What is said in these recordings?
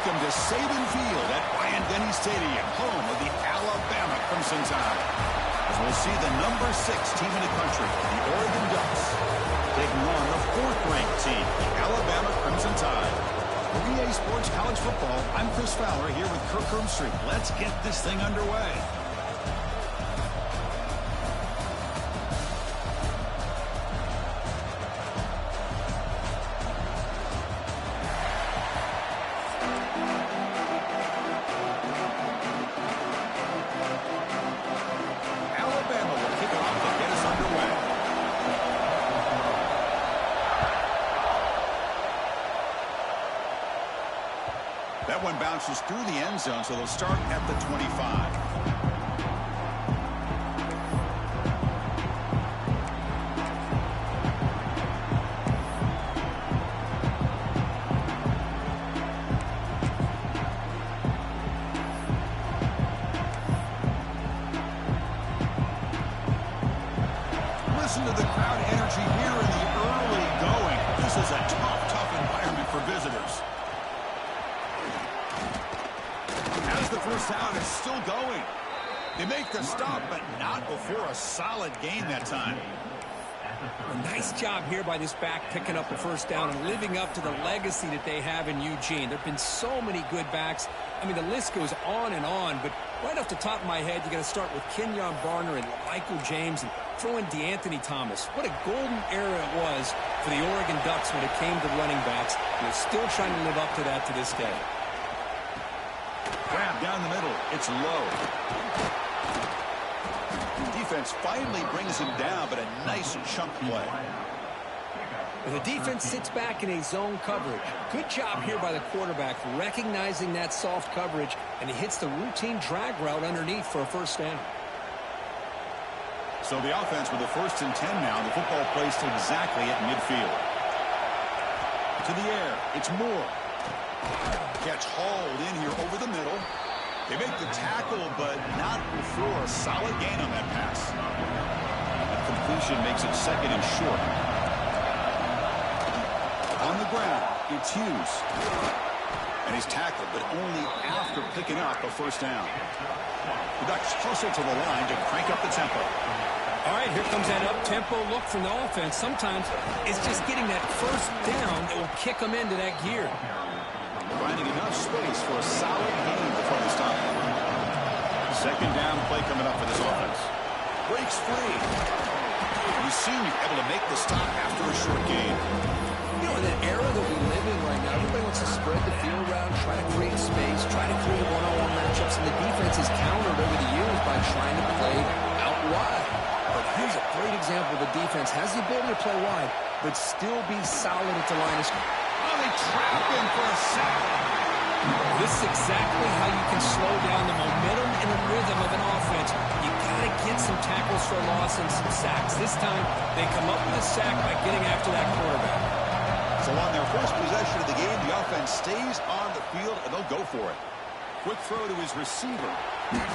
Welcome to Saban Field at Bryant-Denny Stadium, home of the Alabama Crimson Tide. As we'll see the number 6 team in the country, the Oregon Ducks, taking on the 4th-ranked team, the Alabama Crimson Tide. For EA Sports College Football, I'm Chris Fowler here with Kirk Herbstreit. Let's get this thing underway. That one bounces through the end zone, so they'll start at the 25. Listen to the crowd energy here in the early going. This is a tough environment for visitors. The first down is still going. They make the stop, but not before a solid gain that time. A nice job here by this back picking up the first down and living up to the legacy that they have in Eugene. There have been so many good backs. I mean, the list goes on and on, but right off the top of my head, you got to start with Kenyon Barner and Michael James and throw in DeAnthony Thomas. What a golden era it was for the Oregon Ducks when it came to running backs. They're still trying to live up to that to this day. Grab down the middle. It's low. Defense finally brings him down, but a nice chunk play. And the defense sits back in a zone coverage. Good job here by the quarterback recognizing that soft coverage, and he hits the routine drag route underneath for a first down. So the offense with a 1st and 10 now. The football placed exactly at midfield. To the air. It's Moore. Gets hauled in here over the middle. They make the tackle, but not before a solid gain on that pass. That completion makes it 2nd and short. On the ground, it's Hughes. And he's tackled, but only after picking up a first down. The Ducks hustle to the line to crank up the tempo. All right, here comes that up-tempo look from the offense. Sometimes it's just getting that first down that will kick them into that gear. Finding enough space for a solid gain before the stop. 2nd down play coming up for this offense. Breaks free. You seem able to make the stop after a short gain. You know, in the era that we live in right now, everybody wants to spread the field around, try to create space, try to create one-on-one matchups, and the defense has countered over the years by trying to play out wide. But here's a great example. The defense has the ability to play wide, but still be solid at the line of scrimmage. Oh, they trap him for a sack. This is exactly how you can slow down the momentum and the rhythm of an offense. You got to get some tackles for a loss and some sacks. This time, they come up with a sack by getting after that quarterback. So on their first possession of the game, the offense stays on the field, and they'll go for it. Quick throw to his receiver.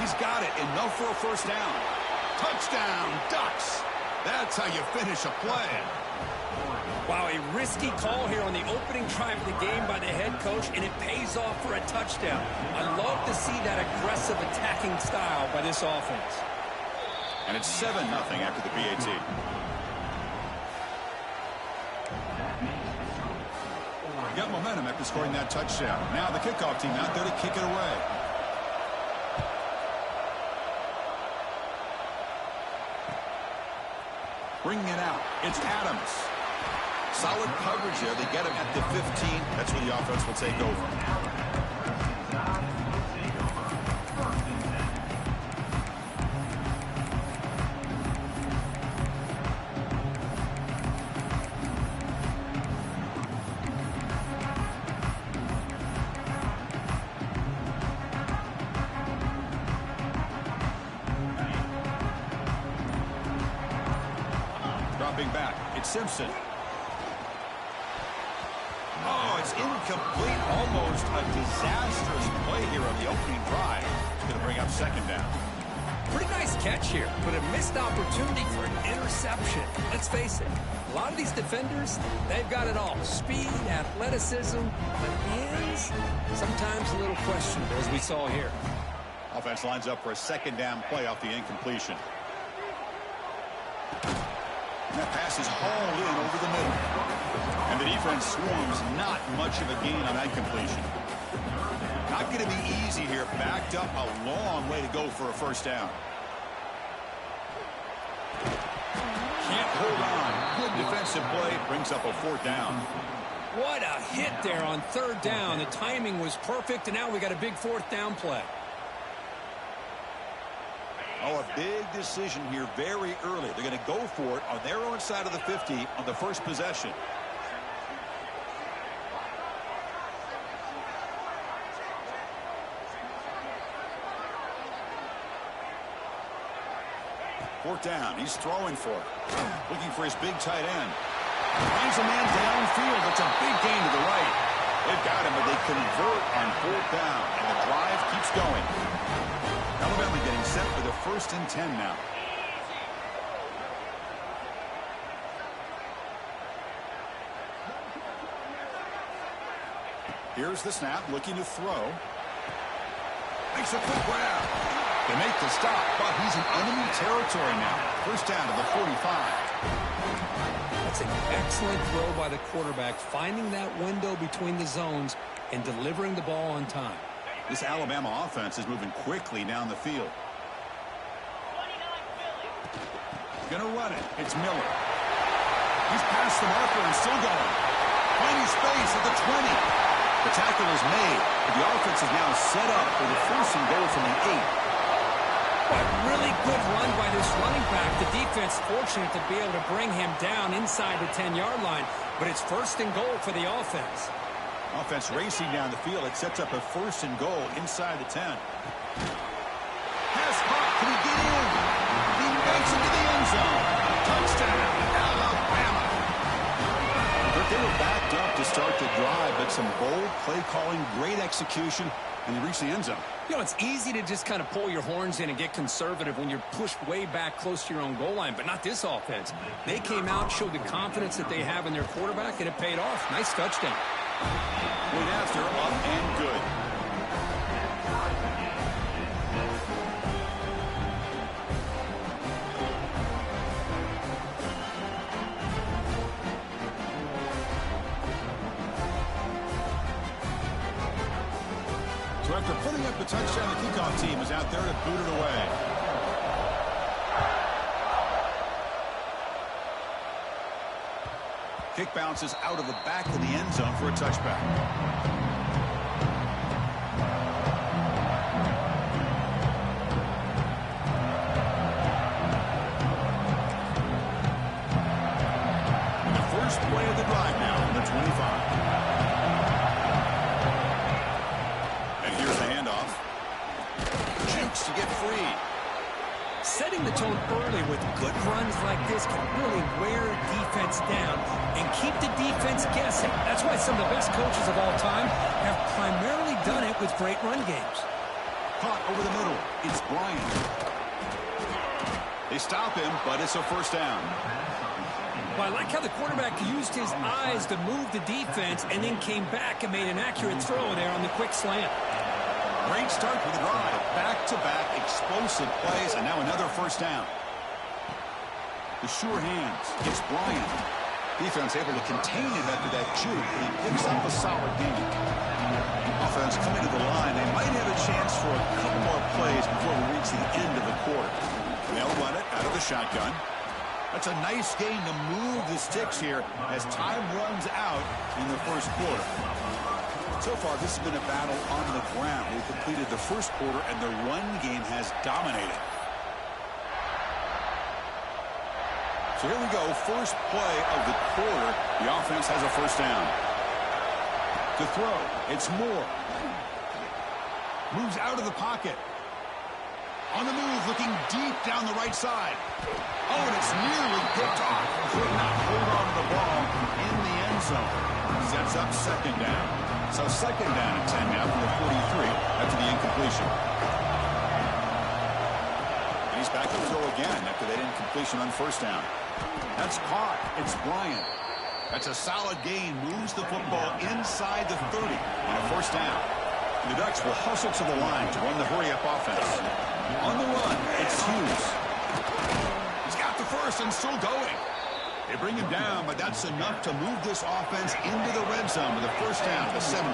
He's got it. Enough for a first down. Touchdown, Ducks. That's how you finish a play. Wow, a risky call here on the opening drive of the game by the head coach, and it pays off for a touchdown. I love to see that aggressive attacking style by this offense. And it's 7-0 after the PAT. Got momentum after scoring that touchdown. Now the kickoff team out there to kick it away. Bringing it out. It's Adams. Solid coverage there. They get him at the 15. That's where the offense will take over. Dropping back. It's Simpson. Oh, it's incomplete. Almost a disastrous play here on the opening drive. It's going to bring up 2nd down. Pretty nice catch here, but a missed opportunity for an interception. Let's face it, a lot of these defenders, they've got it all. Speed, athleticism, but hands, sometimes a little questionable, as we saw here. Offense lines up for a second down play off the incompletion. And that pass is hauled in over the middle. And the defense swarms, not much of a gain on that completion. Not going to be easy here. Backed up a long way to go for a first down. Can't hold on. Good defensive play. Brings up a fourth down. What a hit there on third down. The timing was perfect, and now we got a big fourth down play. Oh, a big decision here very early. They're going to go for it on their own side of the 50 on the first possession. Fourth down. He's throwing for it. Looking for his big tight end. Finds a man downfield. It's a big gain to the right. They've got him, but they convert on fourth down. And the drive keeps going. Alabama getting set for the 1st and 10 now. Here's the snap, looking to throw. Makes a quick grab. They make the stop, but he's in enemy territory now. First down to the 45. That's an excellent throw by the quarterback, finding that window between the zones and delivering the ball on time. This Alabama offense is moving quickly down the field. Gonna run it. It's Miller. He's past the marker and still going. Finding space at the 20. The tackle is made, but the offense is now set up for the 1st and goal from the 8. A really good run by this running back. The defense fortunate to be able to bring him down inside the 10-yard line, but it's 1st and goal for the offense. Offense racing down the field. It sets up a 1st and goal inside the 10. Pass caught. Can he get in? He makes it to the end zone. Touchdown, Alabama. But they were backed up to start the drive, but some bold play calling, great execution, and they reach the end zone. You know, it's easy to just kind of pull your horns in and get conservative when you're pushed way back close to your own goal line, but not this offense. They came out, showed the confidence that they have in their quarterback, and it paid off. Nice touchdown. Point after, up and good. So after putting up the touchdown, the kickoff team is out there to boot it away. Kick bounces out of the back of the end zone for a touchback. The first play of the drive now on the 25. And here's the handoff. Jukes to get free. Setting the tone early with good runs like this can really wear a defense down and keep the defense guessing. That's why some of the best coaches of all time have primarily done it with great run games. Caught over the middle. It's Bryant. They stop him, but it's a first down. Well, I like how the quarterback used his eyes to move the defense and then came back and made an accurate throw there on the quick slant. Great start for the drive. Back-to-back explosive plays, and now another first down. The sure hands. It's Bryant. Defense able to contain him after that juke. He picks up a solid gain. Offense coming to the line. They might have a chance for a couple more plays before we reach the end of the quarter. They'll run it out of the shotgun. That's a nice gain to move the sticks here as time runs out in the first quarter. So far, this has been a battle on the ground. We've completed the first quarter, and the run game has dominated. So here we go. First play of the quarter. The offense has a first down. To throw, it's Moore. Moves out of the pocket. On the move, looking deep down the right side. Oh, and it's nearly picked off. Could not hold on to the ball in the end zone. Sets up second down. So second down and 10 now from the 43 after the incompletion. Back to throw again after that incompletion on first down. That's caught. It's Bryant. That's a solid gain. Moves the football inside the 30 on a first down. The Ducks will hustle to the line to run the hurry-up offense. On the run, it's Hughes. He's got the first and still going. They bring him down, but that's enough to move this offense into the red zone with a first down to 17.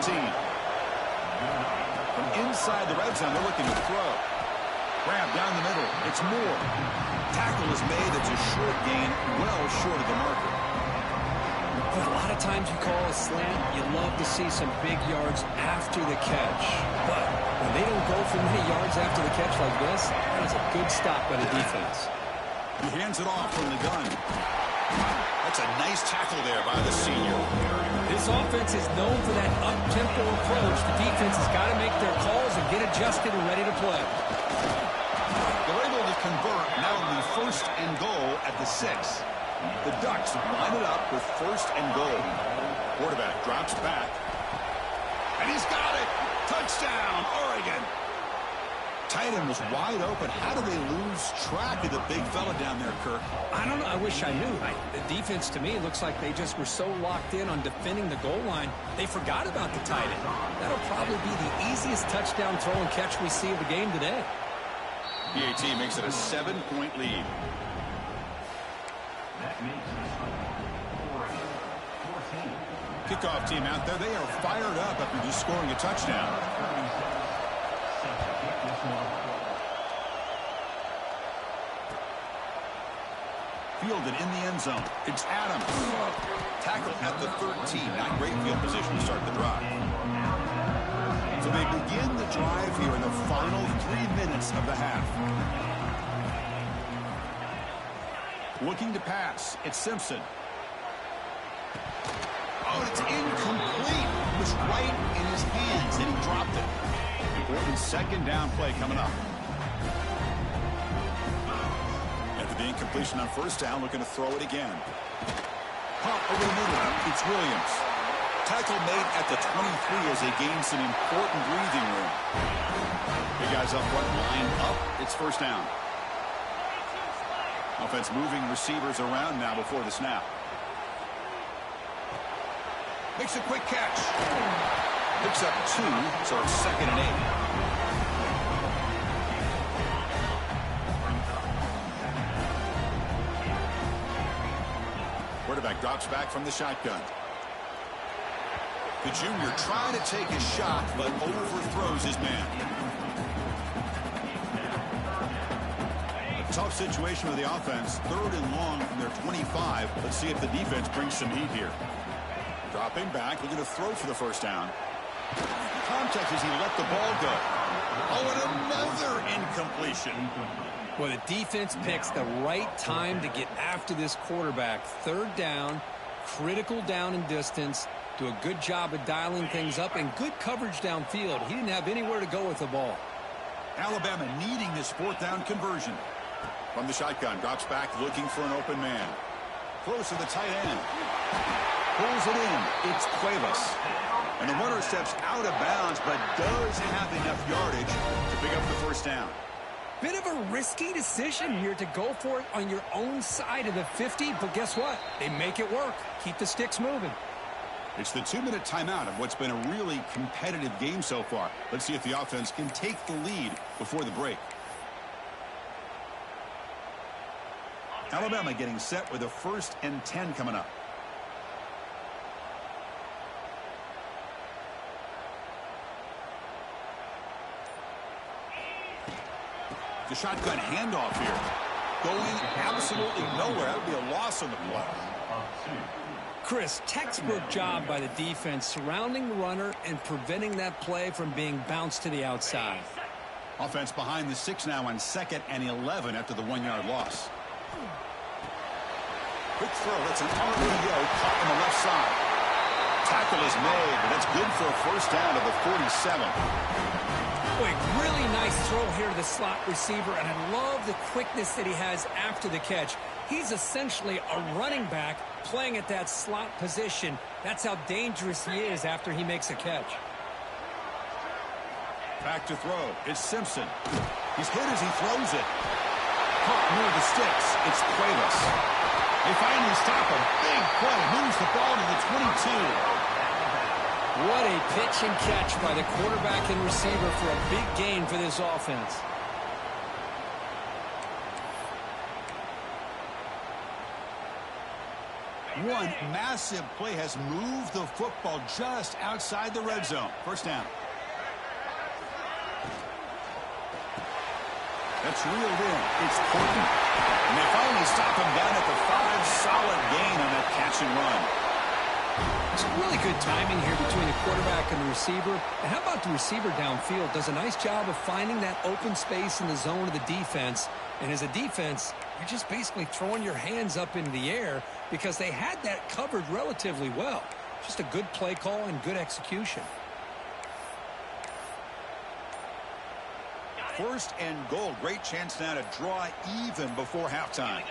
From inside the red zone, they're looking to throw. Grab down the middle. It's Moore. Tackle is made. It's a short gain, well short of the marker. But a lot of times you call a slant, you love to see some big yards after the catch. But when they don't go for many yards after the catch like this, that is a good stop by the defense. He hands it off from the gun. That's a nice tackle there by the senior. This offense is known for that up-tempo approach. The defense has got to make their calls and get adjusted and ready to play. They're able to convert now on the first and goal at the 6. The Ducks line it up with first and goal. Quarterback drops back. And he's got it. Touchdown, Oregon. Tight end was wide open. How do they lose track of the big fella down there, Kirk? I don't know. I wish I knew. The defense, to me, looks like they just were so locked in on defending the goal line, they forgot about the tight end. That'll probably be the easiest touchdown throw and catch we see of the game today. PAT makes it a 7-point lead. Kickoff team out there. They are fired up after just scoring a touchdown. Fielded in the end zone. It's Adams. Tackle at the 13. Not great field position to start the drive. So they begin the drive here in the final 3 minutes of the half. Looking to pass. It's Simpson. Oh, it's incomplete. It was right in his hands, and he dropped it. Important second down play coming up. After the incompletion on first down, looking to throw it again. Pop over the middle. It's Williams. Tackle made at the 23 as they gain some important breathing room. The guys up front line up. It's first down. Offense moving receivers around now before the snap. Makes a quick catch. Picks up 2, so it's 2nd and 8. Quarterback drops back from the shotgun. The junior trying to take a shot, but overthrows his man. A tough situation with the offense. 3rd and long from their 25. Let's see if the defense brings some heat here. Dropping back, looking to throw for the first down. Contact as he let the ball go. Oh, and another incompletion. Well, the defense picks the right time to get after this quarterback. 3rd down, critical down and distance. Do a good job of dialing things up and good coverage downfield. He didn't have anywhere to go with the ball. Alabama needing this 4th down conversion. From the shotgun, drops back looking for an open man. Throws to the tight end. Pulls it in. It's Cuevas. And the runner steps out of bounds, but does have enough yardage to pick up the first down. Bit of a risky decision here to go for it on your own side of the 50, but guess what? They make it work. Keep the sticks moving. It's the 2-minute timeout of what's been a really competitive game so far. Let's see if the offense can take the lead before the break. Alabama getting set with a 1st and 10 coming up. The shotgun handoff here. Going absolutely nowhere. That would be a loss on the play. Chris, textbook job by the defense surrounding the runner and preventing that play from being bounced to the outside. Offense behind the 6 now on 2nd and 11 after the 1-yard loss. Quick throw. That's an RPO caught on the left side. Tackle is made, but that's good for a first down to the 47. Boy, really nice throw here to the slot receiver, and I love the quickness that he has after the catch. He's essentially a running back playing at that slot position. That's how dangerous he is after he makes a catch. Back to throw. It's Simpson. He's hit as he throws it. near the sticks. It's Cuevas. They finally stop a big play. Moves the ball to the 22. What a pitch and catch by the quarterback and receiver for a big gain for this offense. One massive play has moved the football just outside the red zone. First down. That's reeled in. It's Portland. And they finally stop him down at the 5. Solid gain on that catch and run. It's really good timing here between the quarterback and the receiver. And how about the receiver downfield? Does a nice job of finding that open space in the zone of the defense. And as a defense, you're just basically throwing your hands up in the air because they had that covered relatively well. Just a good play call and good execution. First and goal. Great chance now to draw even before halftime.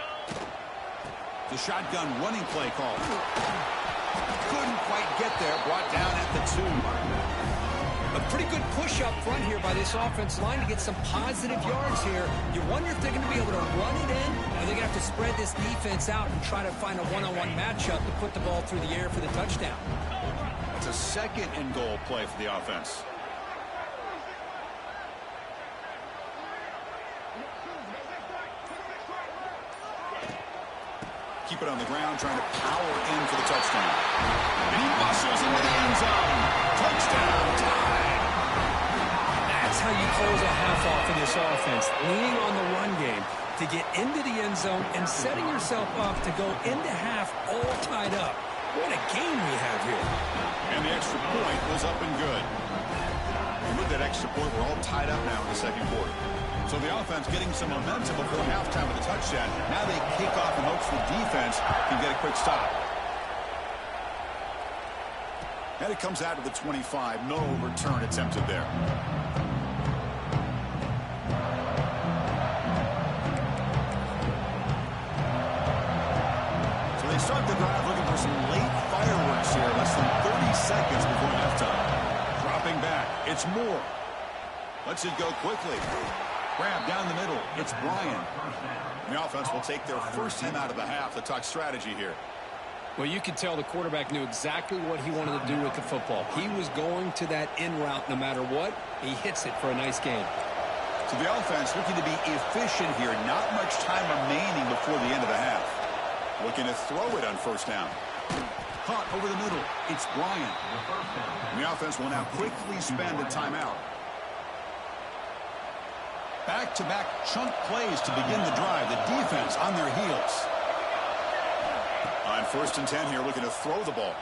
The shotgun running play call. Couldn't quite get there. Brought down at the 2. A pretty good push up front here by this offense line to get some positive yards here. You wonder if they're going to be able to run it in, or they're going to have to spread this defense out and try to find a one-on-one matchup to put the ball through the air for the touchdown. It's a second and goal play for the offense. Keep it on the ground, trying to power in for the touchdown. And he muscles into the end zone. Touchdown time. That's how you close a half off in this offense, leaning on the run game to get into the end zone and setting yourself up to go into half all tied up. What a game we have here. And the extra point was up and good. And with that extra point, we're all tied up now in the second quarter. So the offense getting some momentum before halftime with a touchdown. Now they kick off in hopes the defense can get a quick stop. And it comes out to the 25. No return attempted there. So they start the drive looking for some late fireworks here. Less than 30 seconds before halftime. Dropping back. It's Moore. Lets it go quickly. Grab down the middle. It's Bryan. The offense will take their first time out of the half to talk strategy here. Well, you could tell the quarterback knew exactly what he wanted to do with the football. He was going to that in route no matter what. He hits it for a nice gain. So the offense looking to be efficient here. Not much time remaining before the end of the half. Looking to throw it on first down. Caught over the middle. It's Bryan. And the offense will now quickly spend a timeout. Back-to-back chunk plays to begin the drive. The defense on their heels. On first and 10 here, looking to throw the ball.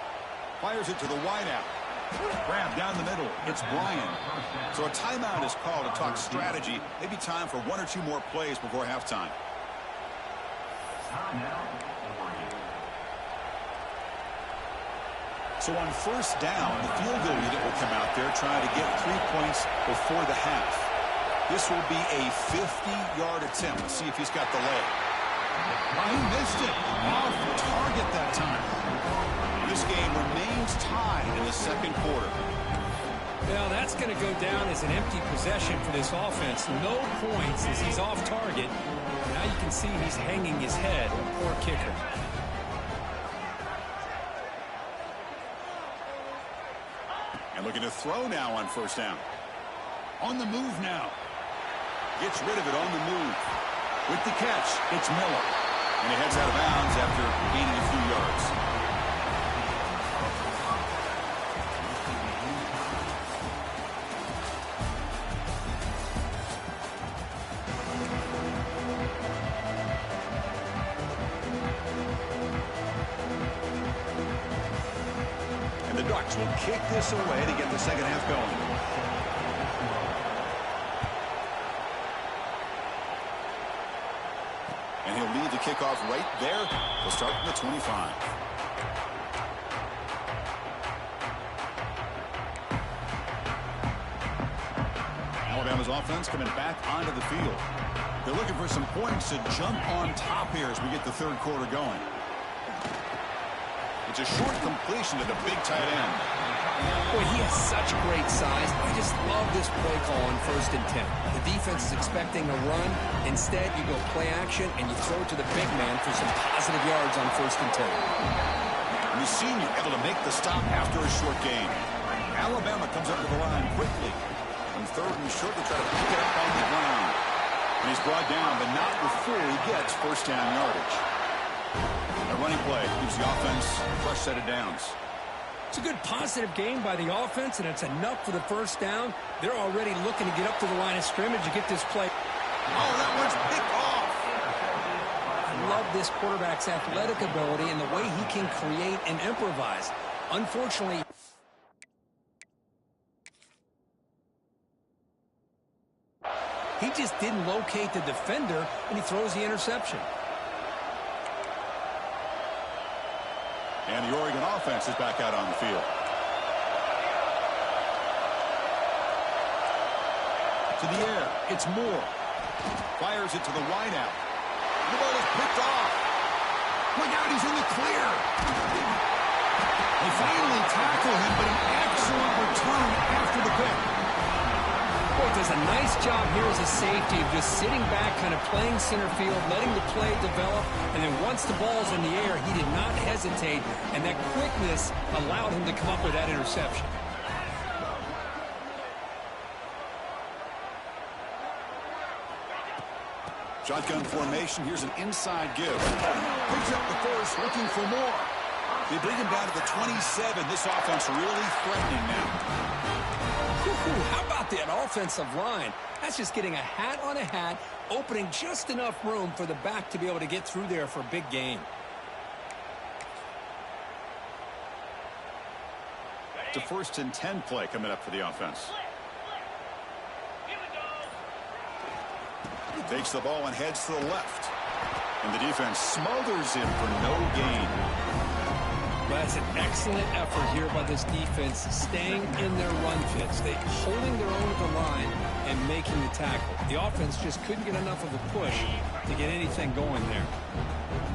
Fires it to the wideout. Grab down the middle. It's Bryan. So a timeout is called to talk strategy. Maybe time for 1 or 2 more plays before halftime. So on first down, the field goal unit will come out there trying to get 3 points before the half. This will be a 50-yard attempt. Let's see if he's got the leg. Oh, he missed it. Off target that time. This game remains tied in the second quarter. Well, that's going to go down as an empty possession for this offense. No points as he's off target. Now you can see he's hanging his head. Poor kicker. And looking to throw now on first down. On the move now. Gets rid of it on the move. With the catch, it's Miller. And he heads out of bounds after gaining a few yards. And the Ducks will kick this away to get the second half going. And he'll lead the kickoff right there. We'll start from the 25. Alabama's offense coming back onto the field. They're looking for some points to jump on top here as we get the third quarter going. It's a short completion to the big tight end. Boy, he has such great size. I just love this play call on 1st and 10. The defense is expecting a run. Instead, you go play action, and you throw it to the big man for some positive yards on 1st and 10. And the senior able to make the stop after a short gain. Alabama comes up to the line quickly. On 3rd and short, they try to pick it up on the ground. And he's brought down, but not before he gets first down yardage. A running play gives the offense a fresh set of downs. It's a good positive game by the offense, and it's enough for the first down. They're already looking to get up to the line of scrimmage to get this play. Oh, that one's picked off. I love this quarterback's athletic ability and the way he can create and improvise. Unfortunately, he just didn't locate the defender, and he throws the interception. And the Oregon offense is back out on the field. To the air, it's Moore. Fires it to the wideout. The ball is picked off. Look out, he's in the clear. They finally tackle him, but an excellent return after the pick. Boy, does a nice job here as a safety of just sitting back, kind of playing center field, letting the play develop, and then once the ball's in the air, he did not hesitate, and that quickness allowed him to come up with that interception. Shotgun formation, here's an inside give. Picks up the first, looking for more. They bring him down to the 27. This offense really threatening now. How about that offensive line? That's just getting a hat on a hat, opening just enough room for the back to be able to get through there for a big gain. It's a 1st and 10 play coming up for the offense. He takes the ball and heads to the left. And the defense smothers him for no gain. That's an excellent effort here by this defense, staying in their run fits. They holding their own at the line and making the tackle. The offense just couldn't get enough of a push to get anything going there.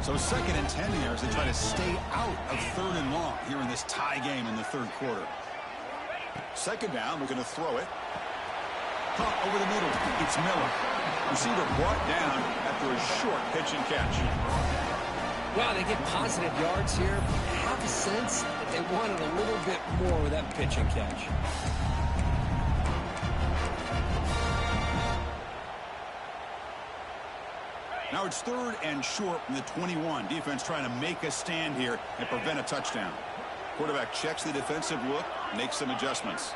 So 2nd and 10 here as they try to stay out of 3rd and long here in this tie game in the 3rd quarter. 2nd down, we're going to throw it. Caught over the middle. It's Miller. Receiver brought down after a short pitch and catch. Wow, they get positive yards here. I have a sense that they wanted a little bit more with that pitch and catch. Now it's 3rd and short from the 21. Defense trying to make a stand here and prevent a touchdown. Quarterback checks the defensive look, makes some adjustments.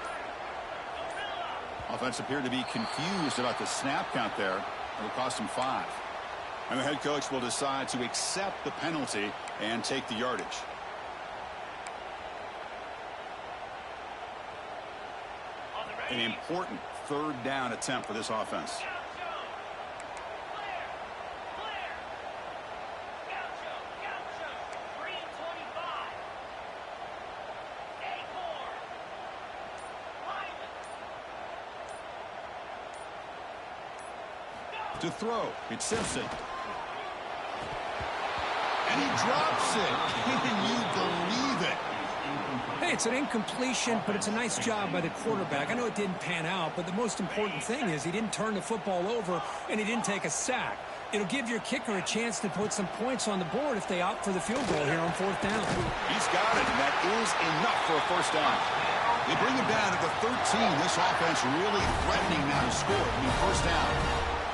Offense appeared to be confused about the snap count there. It'll cost him 5. And the head coach will decide to accept the penalty and take the yardage. An important 3rd down attempt for this offense. To throw, it's Simpson. And he drops it. Can you believe it? Hey, it's an incompletion, but it's a nice job by the quarterback. I know it didn't pan out, but the most important thing is he didn't turn the football over and he didn't take a sack. It'll give your kicker a chance to put some points on the board if they opt for the field goal here on 4th down. He's got it, and that is enough for a 1st down. They bring him down to the 13. This offense really threatening now to score. 1st down.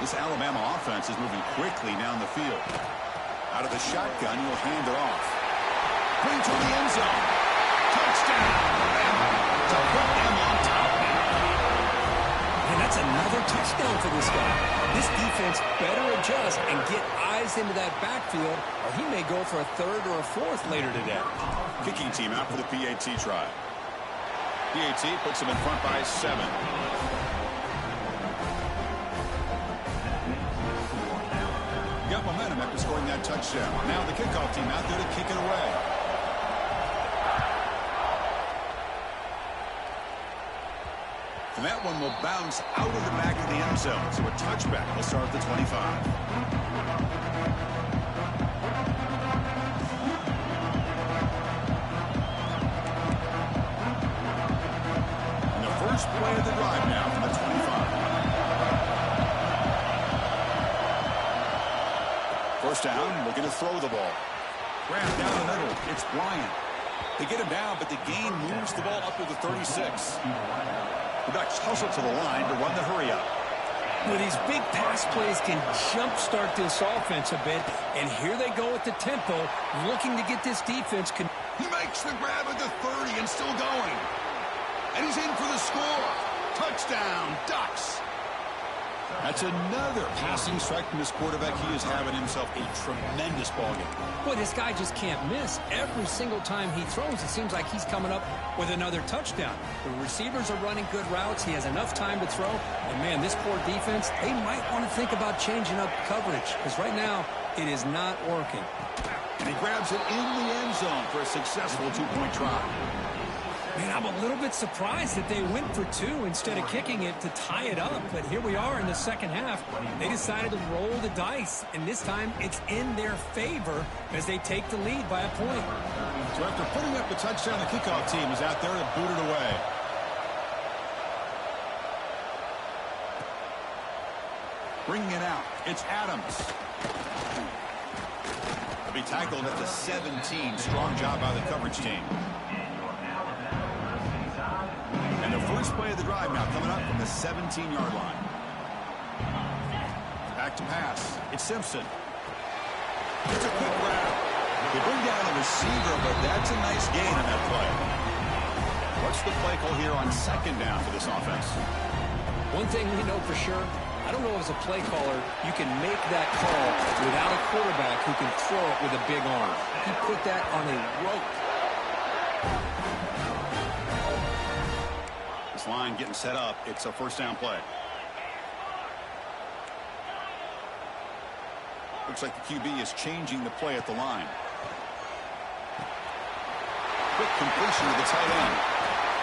This Alabama offense is moving quickly down the field. Out of the shotgun, he'll hand it off. Bring to the end zone. Touchdown, Alabama, to put them on top now. And that's another touchdown for this guy. This defense better adjust and get eyes into that backfield, or he may go for a 3rd or a 4th later today. Kicking team out for the PAT try. PAT puts him in front by 7. Got momentum after scoring that touchdown. Now the kickoff team out there to kick it away. And that one will bounce out of the back of the end zone. So a touchback will start at the 25. And the first first play of the drive now from the 25. First down, looking to throw the ball. Grab down the middle. It's Bryant. They get him down, but the gain moves the ball up to the 36. The Ducks hustle to the line to run the hurry up. Well, these big pass plays can jumpstart this offense a bit, and here they go at the tempo, looking to get this defense. He makes the grab at the 30 and still going. And he's in for the score. Touchdown, Ducks. That's another passing strike from this quarterback. He is having himself a tremendous ballgame. Boy, this guy just can't miss. Every single time he throws, it seems like he's coming up with another touchdown. The receivers are running good routes. He has enough time to throw. And, man, this poor defense, they might want to think about changing up coverage because right now it is not working. And he grabs it in the end zone for a successful two-point try. Man, I'm a little bit surprised that they went for two instead of kicking it to tie it up. But here we are in the second half. They decided to roll the dice, and this time it's in their favor as they take the lead by a point. So after putting up the touchdown, the kickoff team is out there to boot it away. Bringing it out, it's Adams. He'll be tackled at the 17. Strong job by the coverage team. And the first play of the drive now coming up from the 17-yard line. Back to pass. It's Simpson. It's a quick grab. They bring down the receiver, but that's a nice gain on that play. What's the play call here on second down for this offense? One thing we know for sure, I don't know as a play caller, you can make that call without a quarterback who can throw it with a big arm. He put that on a rope. Line getting set up. It's a first down play. Looks like the QB is changing the play at the line. Quick completion to the tight end.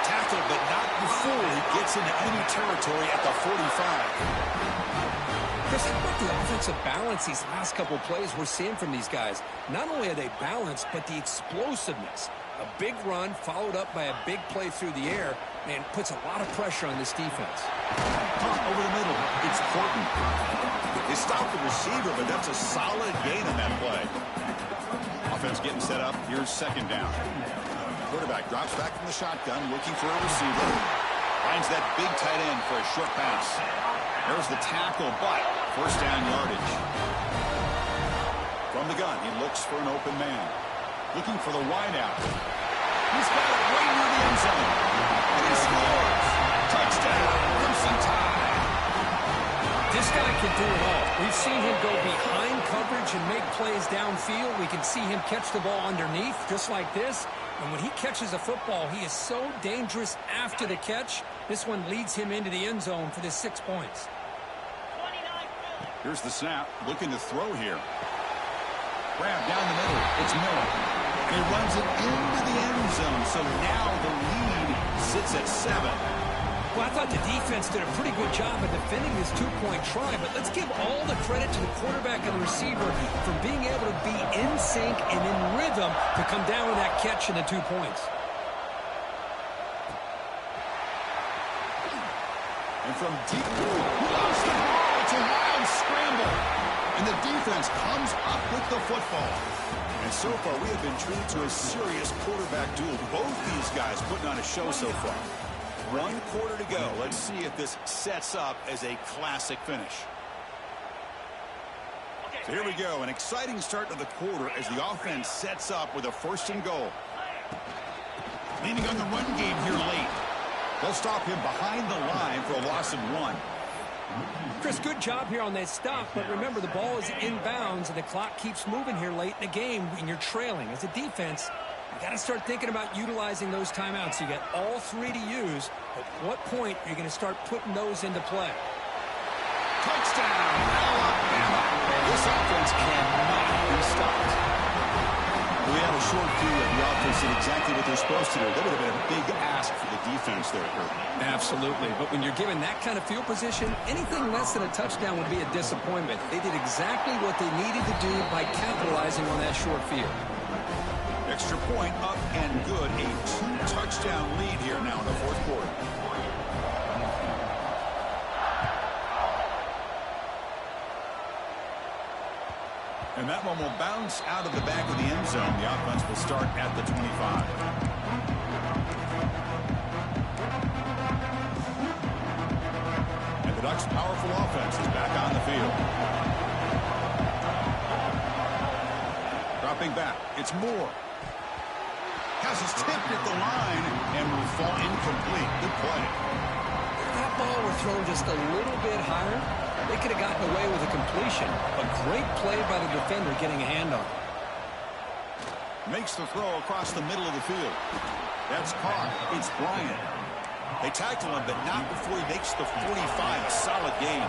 Tackled, but not before he gets into enemy territory at the 45. Chris, how about the offensive balance these last couple of plays we're seeing from these guys? Not only are they balanced, but the explosiveness. A big run followed up by a big play through the air and puts a lot of pressure on this defense. Punt over the middle. It's Horton. They stopped the receiver, but that's a solid gain on that play. Offense getting set up. Here's second down. Quarterback drops back from the shotgun, looking for a receiver. Finds that big tight end for a short pass. There's the tackle, but first down yardage. From the gun, he looks for an open man. Looking for the wideout. He's got it right near the end zone. And he scores. Touchdown, Crimson Tide. This guy can do it all. We've seen him go behind coverage and make plays downfield. We can see him catch the ball underneath, just like this. And when he catches a football, he is so dangerous after the catch. This one leads him into the end zone for the 6 points. Here's the snap. Looking to throw here. Grab down the middle. It's Miller. He runs it into the end zone, so now the lead sits at 7. Well, I thought the defense did a pretty good job of defending this two-point try, but let's give all the credit to the quarterback and the receiver for being able to be in sync and in rhythm to come down with that catch and the 2 points. And from deep, he lost the ball. It's a wild scramble. And the defense comes up with the football. And so far, we have been treated to a serious quarterback duel. Both these guys putting on a show so far. 1 quarter to go. Let's see if this sets up as a classic finish. So here we go. An exciting start to the quarter as the offense sets up with a 1st and goal. Leaning on the run game here late. They'll stop him behind the line for a loss of 1. Chris, good job here on that stop, but remember the ball is inbounds and the clock keeps moving here late in the game and you're trailing. As a defense, you got to start thinking about utilizing those timeouts. You got all 3 to use. At what point are you going to start putting those into play? Touchdown, Alabama. This offense cannot be stopped. We had a short view of the offense did exactly what they're supposed to do. That would have been a big ask for the defense there, Kurt. Absolutely. But when you're given that kind of field position, anything less than a touchdown would be a disappointment. They did exactly what they needed to do by capitalizing on that short field. Extra point up and good. A 2-touchdown lead here now in the 4th quarter. And that one will bounce out of the back of the end zone. The offense will start at the 25. And the Ducks' powerful offense is back on the field. Dropping back, it's Moore. Passes tipped at the line and will fall incomplete. Good play. If that ball were thrown just a little bit higher, they could have gotten away with a completion. A great play by the defender getting a hand on it. Makes the throw across the middle of the field. That's caught. It's Bryant. They tackle him, but not before he makes the 45. A solid game.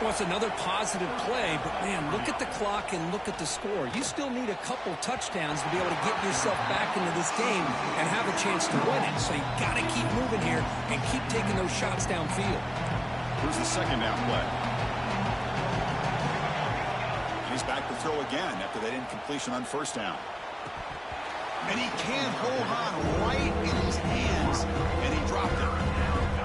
Well, it's another positive play, but, man, look at the clock and look at the score. You still need a couple touchdowns to be able to get yourself back into this game and have a chance to win it. So you got to keep moving here and keep taking those shots downfield. Here's the second down play. He's back to throw again after that incompletion on first down. And he can't hold on right in his hands, and he dropped it.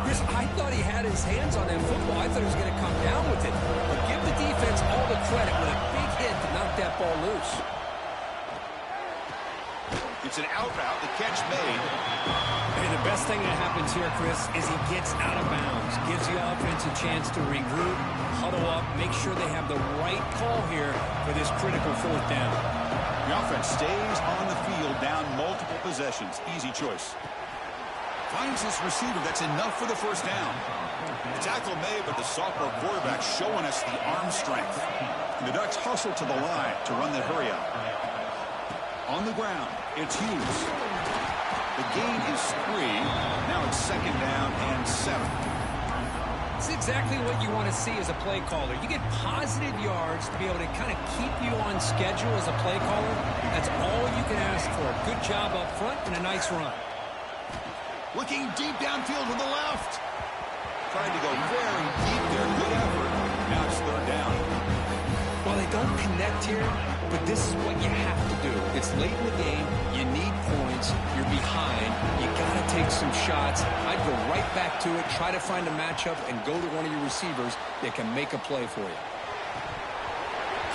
Chris, I thought he had his hands on that football. I thought he was going to come down with it. But give the defense all the credit with a big hit to knock that ball loose. It's an out route. The catch made. And the best thing that happens here, Chris, is he gets out of bounds. Gives the offense a chance to regroup, huddle up, make sure they have the right call here for this critical fourth down. The offense stays on the field down multiple possessions. Easy choice. Finds his receiver. That's enough for the first down. The tackle made, but the sophomore quarterback showing us the arm strength. And the Ducks hustle to the line to run the hurry up. On the ground, it's Hughes. The gain is 3. Now it's second down and 7. It's exactly what you want to see as a play caller. You get positive yards to be able to kind of keep you on schedule as a play caller. That's all you can ask for. Good job up front and a nice run. Looking deep downfield to the left. Trying to go very deep there. Good effort. Now it's third down. Well, they don't connect here, but this is what you have to do. It's late in the game. You need points. You're behind. You got to take some shots. I'd go right back to it, try to find a matchup, and go to one of your receivers that can make a play for you.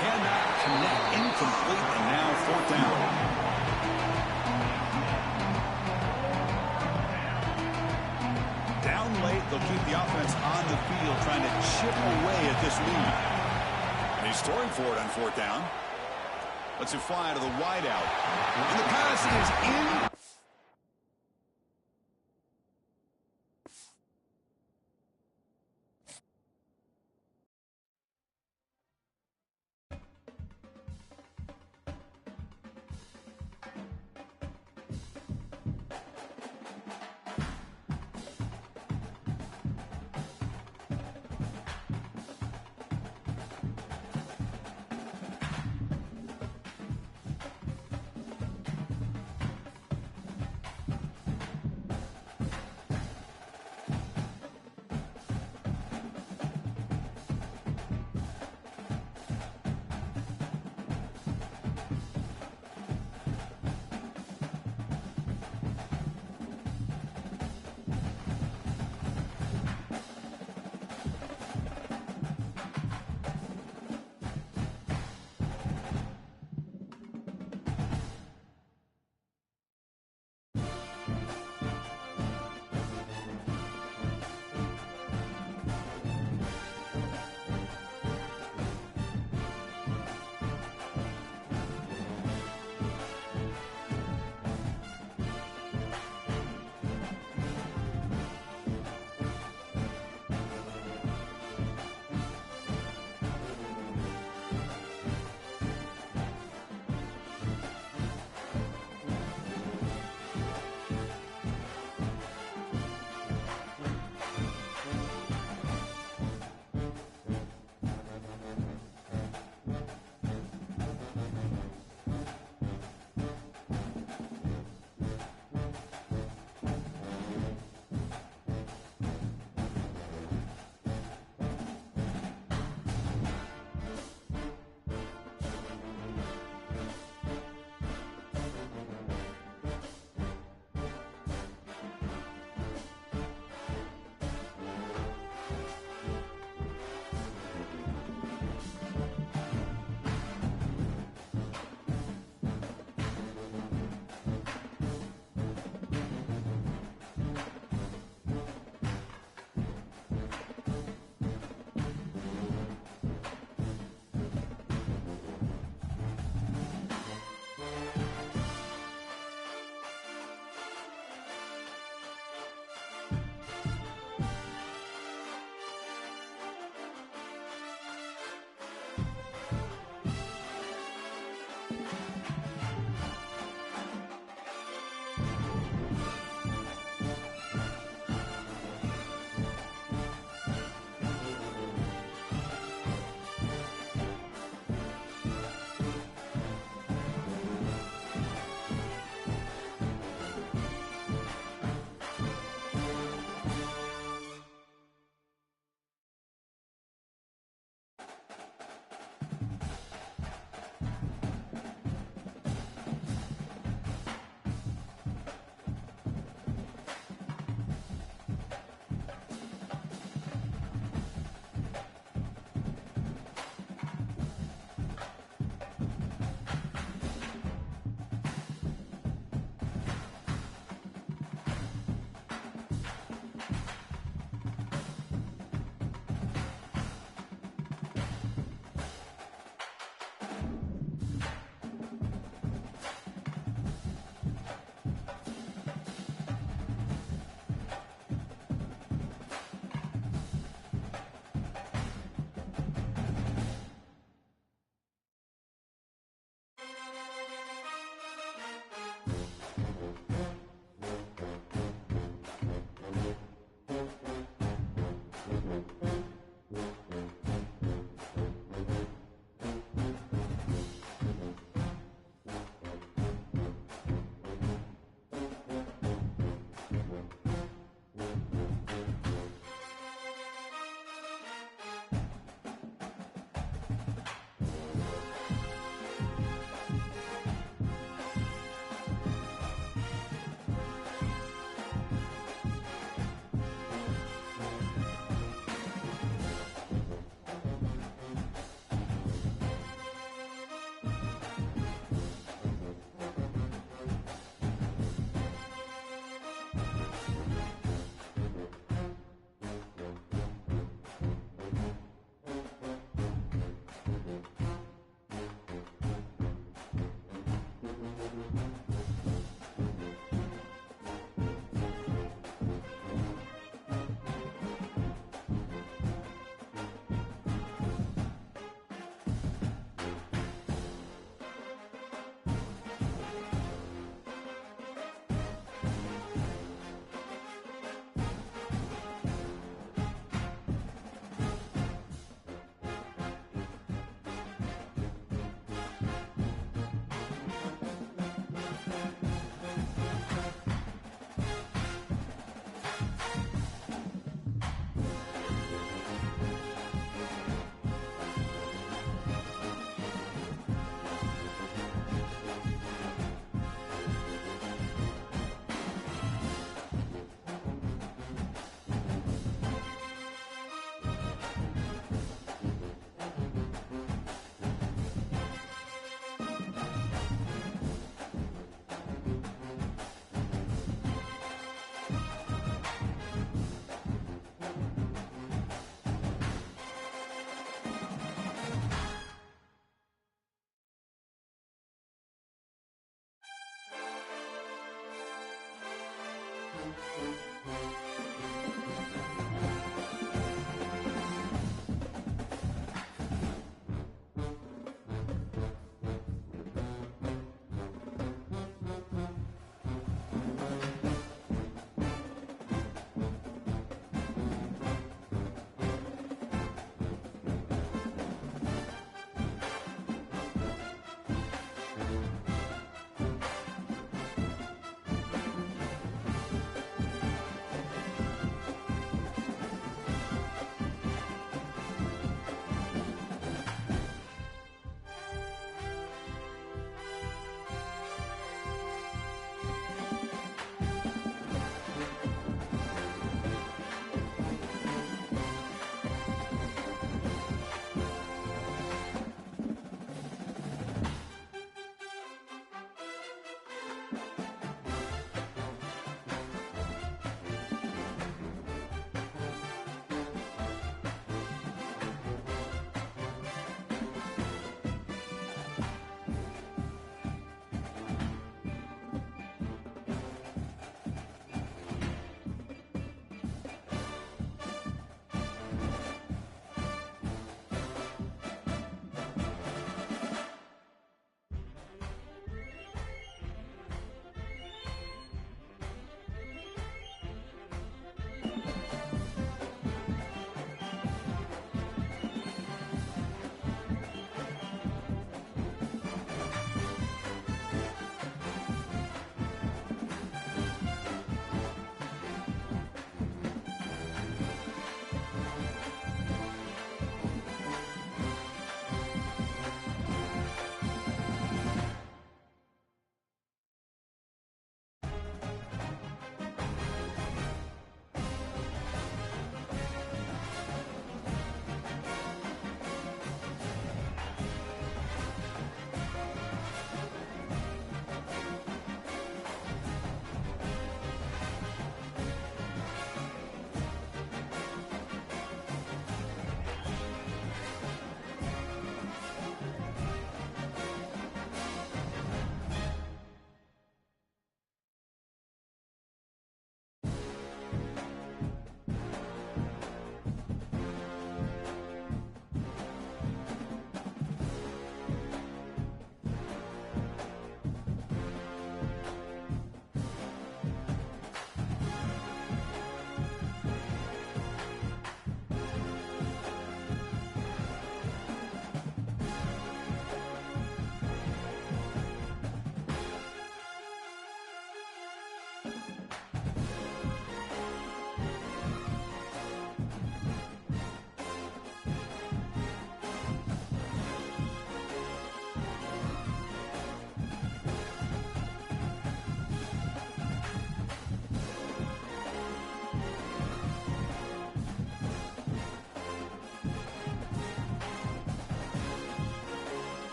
Cannot connect. Incomplete, and now fourth down. Down late, they'll keep the offense on the field trying to chip away at this lead. And he's throwing for it on fourth down. Lets it fly to the wide out. And the pass is in.